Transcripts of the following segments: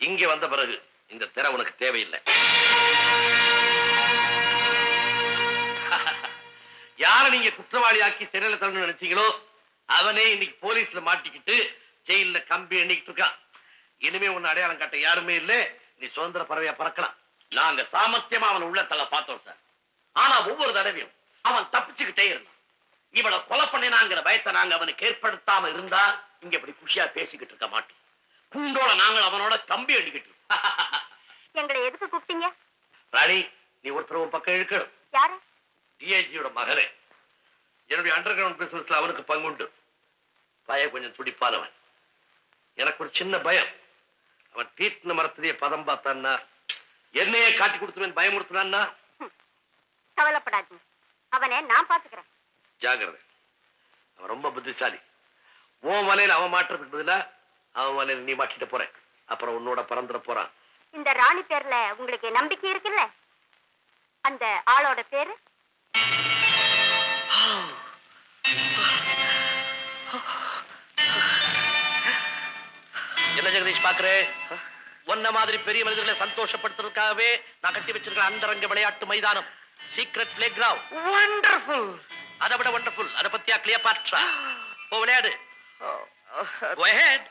இங்க வந்த பிறகு இந்த திரை உனக்கு தேவையில்லை. யார நீங்க குற்றவாளியாக்கி சிறையில தள்ளணும்னு நினைச்சீங்களோ அவனே இன்னைக்கு போலீஸ்ல மாட்டிக்கிட்டு ஜெயில கம்பி எண்ணிக்கிட்டு இருக்கான். இனிமே உன்னை அடையாளம் காட்ட யாருமே இல்ல. நீ சுதந்திர பறவையா பறக்கலாம். நாங்க சாமர்த்தியமா அவன் உள்ளத்தள்ள பார்த்தோம் சார். ஆனா ஒவ்வொரு தடவையும் அவன் தப்பிச்சுக்கிட்டே இருந்தான். இவளை கொலை பண்ணினாங்கிற பயத்தை நாங்க அவனுக்கு ஏற்படுத்தாம இருந்தா இங்க இப்படி குஷியா பேசிக்கிட்டு இருக்க மாட்டோம். கூண்டோட நாங்கள் அவனோட கம்பி அடிக்கிட்டு எங்களை எதுக்கு கூப்பிட்டீங்க? ராணி, நீ ஒருத்தர் பக்கம் இழுக்கணும். யாரு? டிஐஜியோட மகனே. என்னுடைய அண்டர் கிரவுண்ட் பிசினஸ்ல அவனுக்கு பங்குண்டு. பய கொஞ்சம் துடிப்பானவன். எனக்கு ஒரு சின்ன பயம். அவன் தீட்டின மரத்திலேயே பதம் பார்த்தான்னா என்னையே காட்டி கொடுத்துருவேன் பயமுறுத்தினான்னா. கவலைப்படாதீங்க, அவனை நான் பாத்துக்கிறேன். ஜாகிரதை. அவன் ரொம்ப புத்திசாலி. உன் வலையில அவன் மாட்டுறதுக்கு பதிலா அவன் வலையில நீ மாட்டிட்டு போற. அப்புறம் உன்னோட பறந்துட போறான். இந்த ராணி பேர்ல உங்களுக்கு நம்பிக்கை இருக்குல்ல? அந்த ஆளோட பேரு? என்ன ஜெகதீஷ் பாக்குறேன்? ஒன்ன மாதிரி பெரிய மனிதர்களை சந்தோஷப்படுத்துறதுக்காகவே நான் கட்டி வச்சிருக்கிற அந்தரங்க விளையாட்டு மைதானம், சீக்ரெட் பிளே கிரவுண்ட். வண்டர்ஃபுல். அதை விட வண்டர்ஃபுல். அதை பத்தியா கிளியோபாட்ரா? போ விளையாடு. Go ahead.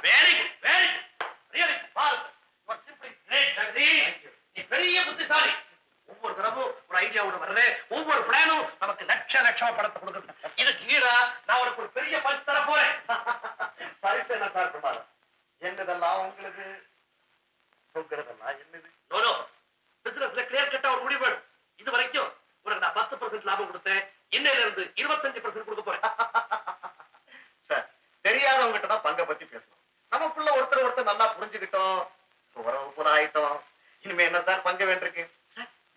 Very good very good really marvellous you are simply great Jagadish நீ பெரிய புத்திசாலி ஒவ்வொரு தடவும் ஒரு ஐடியாவோட வர்றே ஒவ்வொரு பிளானும் நமக்கு லட்சமா பணத்தை கொடுக்குது இதுக்கு ஈடா நான் உனக்கு ஒரு பெரிய பரிசு தர போறேன் பரிசு என்ன சார் பிரமாதம் என்னதெல்லாம் உங்களுக்கு என்னது நோ பிசினஸ்ல கிளியர் கட்டா ஒரு முடிவு இது வரைக்கும் உனக்கு நான் 10% லாபம் கொடுத்தேன் இன்னையில இருந்து 25% கொடுக்க போறேன் சார் தெரியாதவங்கிட்ட தான் பங்கை பத்தி பேசணும் நமக்குள்ள ஒருத்தர் நல்லா புரிஞ்சுக்கிட்டோம் உறவு போல ஆயிட்டோம் இனிமே என்ன சார் பங்கு வேண்டியிருக்கு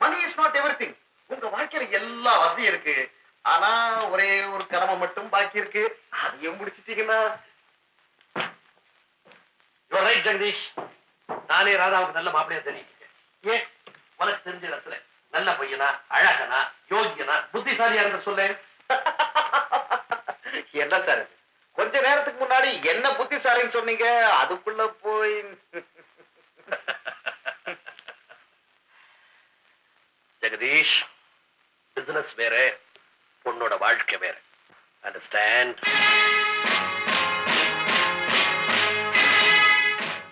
மணி இஸ் நாட் எவ்ரிதிங் உங்க வாழ்க்கையில எல்லா வசதியும் இருக்கு ஆனா ஒரே ஒரு கடமை மட்டும் பாக்கி இருக்கு அதையும் முடிச்சிட்டீங்கன்னா யூ ரைட் ஜெகதீஷ் நானே ராதாவுக்கு நல்ல மாப்பிளையா தெரிவிக்கிறேன் ஏன் உனக்கு தெரிஞ்ச இடத்துல நல்ல பையனா அழகனா யோகியனா புத்திசாலியா இருந்த சொல்ல என்ன சார் இது கொஞ்ச நேரத்துக்கு முன்னாடி என்ன புத்திசாலின்னு சொன்னீங்க அதுக்குள்ள போய் ஜெகதீஷ் பிசினஸ் வேற பொண்ணோட வாழ்க்கை வேற அண்டர்ஸ்டாண்ட்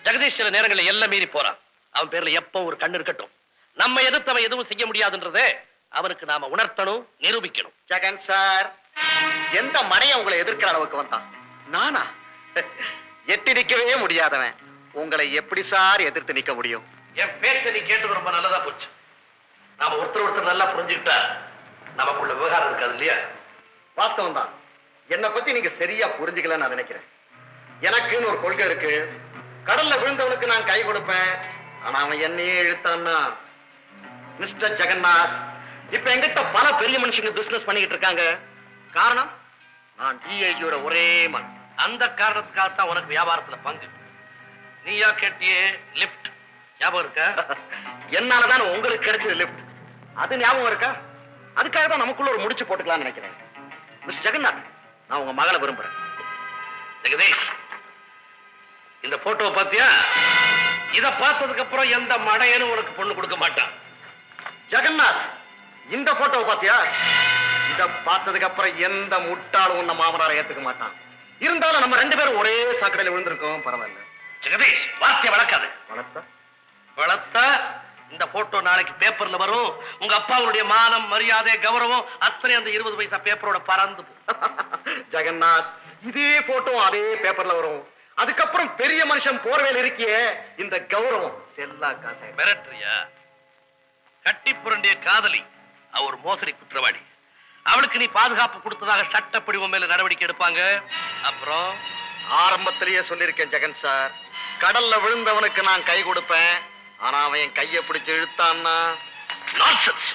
ஜெகதீஷ் சில நேரங்களில் எல்லாம் மீறி போறான் அவன் பேர்ல எப்போ ஒரு கண்ணு இருக்கட்டும் நம்ம எதிர்த்தவன் எதுவும் செய்ய முடியாதுன்றதே அவனுக்கு நாம உணர்த்தணும் நிரூபிக்கணும் ஜெகன் சார் எந்த மனைய உங்களை எதிர்க்கிற அளவுக்கு வந்தான் நானா எட்டி நிக்கவே முடியாதவன் உங்களை எப்படி சார் எதிர்த்து நிக்க முடியும் என் பேச்ச நீ கேட்டது ரொம்ப நல்லதா போச்சு நாம ஒருத்தர் நல்லா புரிஞ்சுக்கிட்டா நமக்குள்ள விவகாரம் இருக்காது இல்லையா வாஸ்தவம் தான் என்னை பத்தி நீங்க சரியா புரிஞ்சுக்கலன்னு நான் நினைக்கிறேன் எனக்குன்னு ஒரு கொள்கை இருக்கு கடல்ல விழுந்தவனுக்கு நான் கை கொடுப்பேன் ஆனா அவன் என்னையே இழுத்தான்னா மிஸ்டர் ஜெகநாத் இப்ப எங்கிட்ட பல பெரிய மனுஷங்க பிசினஸ் பண்ணிக்கிட்டு இருக்காங்க காரணம் நான் டிஐஜியோட ஒரே மகன் அந்த காரணத்துக்காகத்தான் உனக்கு வியாபாரத்துல பங்கு நீயா கேட்டியே லிப்ட் ஞாபகம் இருக்கா என்னாலதான் உங்களுக்கு கிடைச்சது லிப்ட் அது ஞாபகம் இருக்கா அதுக்காக தான் நமக்குள்ள ஒரு முடிச்சு போட்டுக்கலாம்னு நினைக்கிறேன் மிஸ்டர் ஜெகநாத் நான் உங்க மகளை விரும்புறேன் ஜெகதீஷ் இந்த போட்டோ பாத்தியா இத பார்த்ததுக்கு அப்புறம் எந்த மடையனும் உனக்கு பொண்ணு கொடுக்க மாட்டான் ஜெகநாத் இந்த போட்டோவை பாத்தியா இத பார்த்ததுக்கு அப்புறம் எந்த முட்டாளும் உன்ன மாமனாரை ஏத்துக்க மாட்டான் இருந்தாலும் நம்ம ரெண்டு பேரும் ஒரே சாக்கடையில விழுந்திருக்கோம் பரவாயில்ல ஜெகதீஷ் வார்த்தையை வளர்க்காது வளர்த்தா இந்த போட்டோ நாளைக்கு பேப்பர்ல வரும் உங்க அப்பாவுடைய மானம் மரியாதை கௌரவம் அத்தனை அந்த 20 பைசா பேப்பரோட பறந்து ஜெகநாத் இதே போட்டோ அதே பேப்பர்ல வரும் அதுக்கப்புறம் பெரிய மனுஷன் போர்வேல் இருக்கியே இந்த கௌரவம் செல்லா காசை மிரட்டுறியா கட்டி புரண்டிய காதலி அவர் மோசடி குற்றவாளி அவளுக்கு நீ பாதுகாப்பு கொடுத்ததாக சட்டப்படி உன் மேல நடவடிக்கை எடுப்பாங்க அப்புறம் ஆரம்பத்திலேயே சொல்லியிருக்கேன் ஜெகன் சார் கடல்ல விழுந்தவனுக்கு நான் கை கொடுப்பேன் ஆனா அவன் என் கையை பிடிச்சு இழுத்தான்னா நான்சென்ஸ்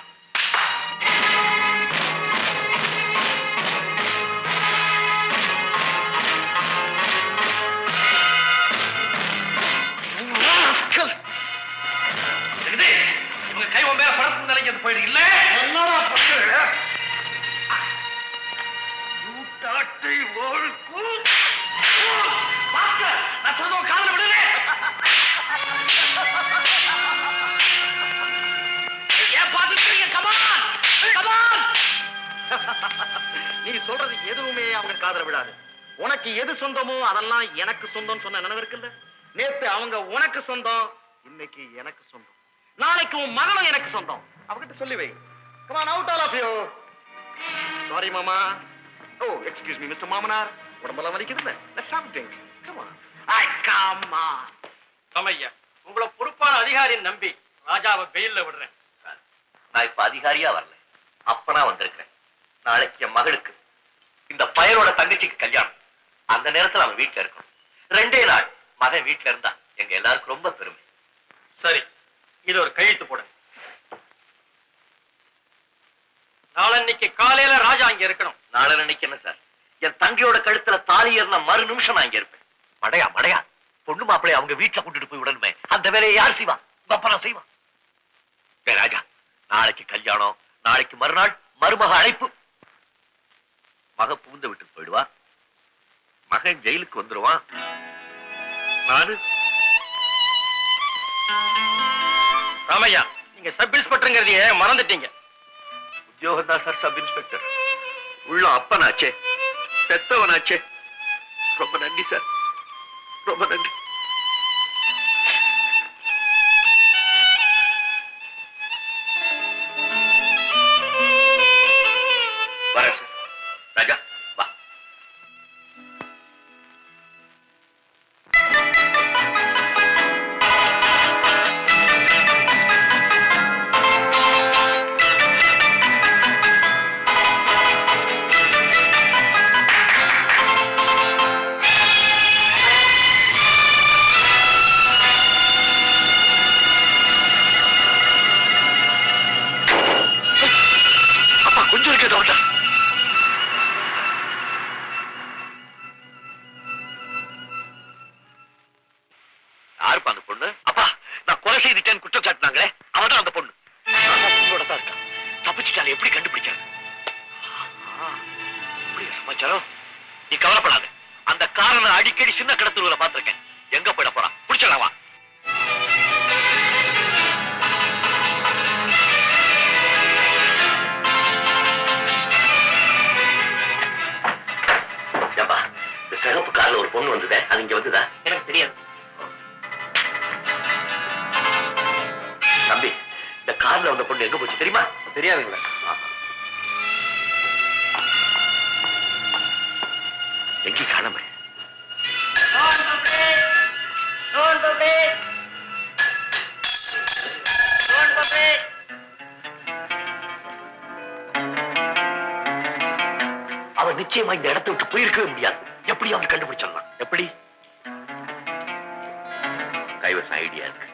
இவங்க கை உன் மேல படத்து நிலைக்கிறது போயிடு இல்ல என்னடா பண்ணு கூட்டாட்டை வாழ்க்கும் நான் சொல்றத காதல விடுறேன் ஏன் பாத்துக்கிறீங்க கமான் கமான் நீ சொல்றது எதுவுமே அவங்க காதல விடாது உனக்கு எது சொந்தமோ அதெல்லாம் எனக்கு சொந்தம் சொன்ன நினைவு இருக்குல்ல நேத்து அவங்க உனக்கு சொந்தம் இன்னைக்கு எனக்கு சொந்தம் நாளைக்கு உன் மகனும் எனக்கு சொந்தம் அவகிட்ட சொல்லி வை come on out all of you sorry mama oh excuse me mr மாமனார் உடம்பெல்லாம் வலிக்குது இல்ல let's have a drink come on come on கமையா உங்களை பொறுப்பான அதிகாரியை நம்பி ராஜாவை பெயில்ல விடுறேன் சார் நான் இப்ப அதிகாரியா வரல அப்பனா வந்திருக்கிறேன் நாளைக்கு என் மகளுக்கு இந்த பயரோட தங்கச்சிக்கு கல்யாணம் அந்த நேரத்துல அவன் வீட்டுல இருக்கணும் 2 நாள் மகன் வீட்டுல இருந்தா எங்க எல்லாருக்கும் ரொம்ப பெருமை சரி இது ஒரு கையெழுத்து போடுங்க நாளன்னைக்கு காலையில ராஜா அங்க இருக்கணும் நாளன்னைக்கு என்ன சார் என் தங்கையோட கழுத்துல தாலி ஏறின மறு நிமிஷம் நான் இங்க இருப்பேன் மடையா மடையா பொண்ணு மாப்பிள்ளை அவங்க வீட்டுல கூட்டிட்டு போய் விடணுமே அந்த வேலையை யார் செய்வா உங்க அப்பா நான் செய்வான் ராஜா நாளைக்கு கல்யாணம் நாளைக்கு மறுநாள் மருமக அழைப்பு மக பூந்த விட்டு போயிடுவா மகன் ஜெயிலுக்கு வந்துருவான் நானு ராமையா நீங்க சப் இன்ஸ்பெக்டர்ங்கிறதையே மறந்துட்டீங்க உத்தியோகம் தான் சார் சப் இன்ஸ்பெக்டர் உள்ள அப்பனாச்சே பெத்தவனாச்சே ரொம்ப நன்றி சார் ரொம்ப நன்றி. வரேன் சார். ராஜா வா. அப்பா கொஞ்சம் இருக்கே டாக்டர். யாருப்பா அந்த பொண்ணு? அப்பா நான் கொலை செய்துட்டேன்னு குற்றம் சாட்டினாங்களே அவதான் அந்த பொண்ணு. உங்களோட தான் இருக்கா. தப்பிச்சுட்டாங்க. எப்படி கண்டுபிடிச்சாங்க? அப்படியா சமாச்சாரம்? நீ கவலைப்படாத. அந்த காரனை அடிக்கடி சின்ன கடத்தூர்ல பாத்திருக்கேன். எங்க போயிட போறான்? பிடிச்சலாம் வா. சிகப்பு கார்ல ஒரு பொண்ணு வந்ததே, அது இங்க வந்துதா? எனக்கு தெரியாது. தம்பி, இந்த கார்ல வந்த பொண்ணு எங்க போச்சு தெரியுமா? தெரியாதுங்களா? எங்கேயும் காணாம. அவன் நிச்சயமா இந்த இடத்தை விட்டு போயிருக்கவே முடியாது. எப்படி அவன் கண்டுபிடிச்சிடலாம்? எப்படி? கைவசம் ஐடியா இருக்கு.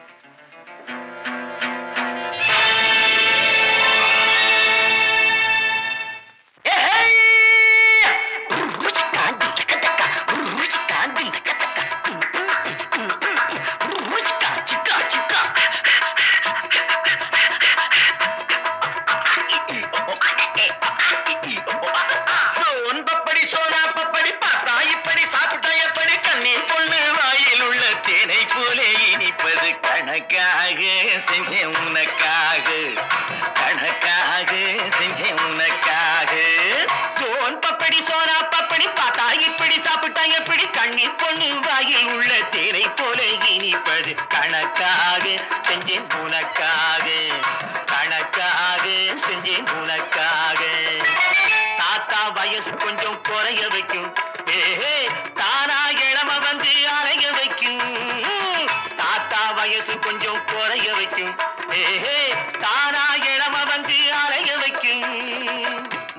கணக்காக செஞ்சேன் உனக்காக, கணக்காக செஞ்சேன் உனக்காக. சோன் பப்படி சோனா பப்படி பார்த்தா இப்படி சாப்பிட்டா எப்படி கண்ணீர் பொண்ணு வாயில் உள்ள தேனை போல இனிப்பது. கணக்காக செஞ்சேன் உனக்காக, கணக்காக செஞ்சேன் உனக்காக. தாத்தா வயசு கொஞ்சம் குறைய வைக்கும், தானா இளம வந்து அலைய வைக்கும். தாத்தா வயசு கொஞ்சம் குறைய வைக்கும், தானா இளம வந்து அலைய வைக்கும்.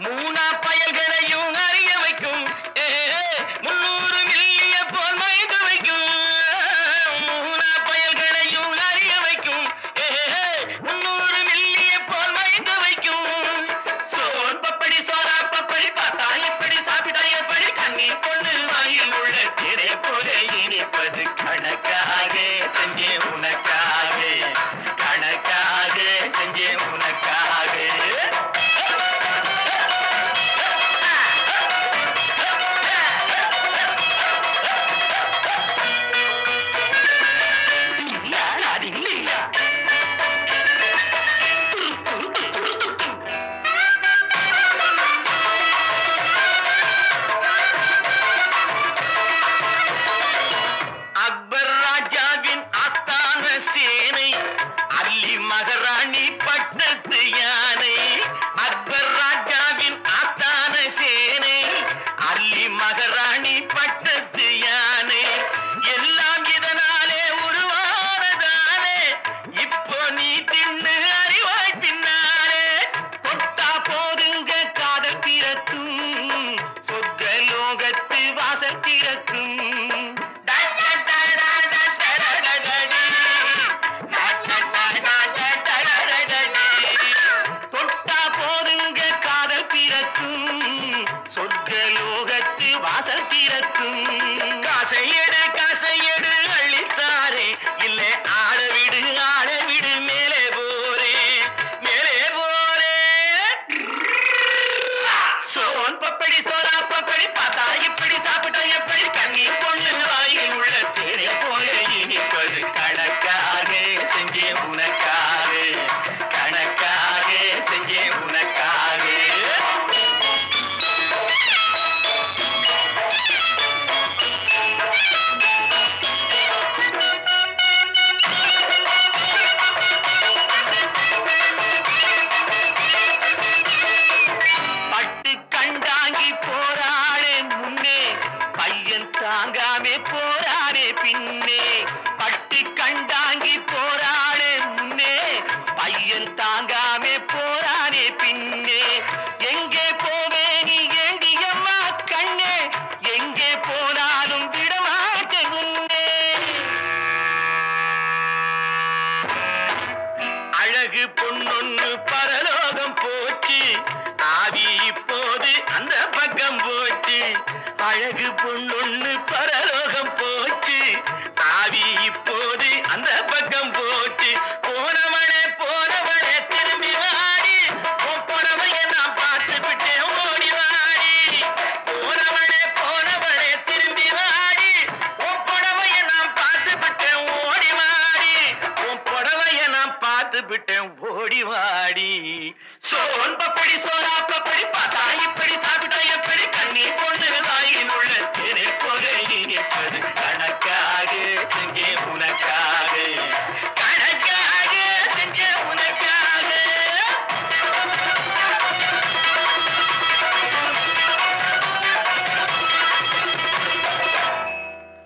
மூணா பயல்களையும் அறிய வைக்கும், 300 மில்லிய போல் மயங்க வைக்கும். மூணா பயல்களையும் அறிய வைக்கும், 300 மில்லிய போல் மயங்க வைக்கும். சோன் பப்படி சோனா பப்படி பார்த்தா எப்படி சாப்பிட்டா எப்படி கண்ணீர் பொண்ணு வாயில் உள்ள திரை போல இனிப்பது. கணக்காக செஞ்சே உனக்காக, கணக்காக செஞ்சே உனக்காக. அக்பர் ராஜாவின் ஆஸ்தான சேனை, அல்லி மகாராணி பட்டத்து யானை. அக்பர் ராஜாவின் ஆஸ்தான சேனை, அல்லி மகாராணி பட்டத்து யானை. எல்லாம் இதனாலே உருவானதாலே இப்போ நீ தின்னு அறிவாய் பின்னாலே. தொட்டா போதுங்க காதல் பிறக்கும், சொர்க்க லோகத்து வாசல் திறக்கும். தொட்டா போதுங்க காதல் பிறக்கும், சொர்க்க லோகத்து வாசல் திறக்கும். காசையடு காசையடு அள்ளித்தாரே, இல்ல ஆள விடு மேலே போரே, மேலே போரே. சோன் பப்படி சோனா பப்படி பார்த்தா இப்படி சாப்பிட்டா எப்படி கண்ணீர் பொண்ணு வாயில் உள்ள தேரை போல இனிப்பது. கணக்காக செஞ்சே உனக்காக, கணக்காக செஞ்சே உனக்காக. ஓடி வாடி சோன் பப்படி சோரா பப்படி பார்த்தா இப்படி சாப்பிட்டா எப்படி கண்ணீர் பொண்ணு வாயில் உள்ள தேனை போல இனிப்பது கணக்காக இங்கே உனக்காக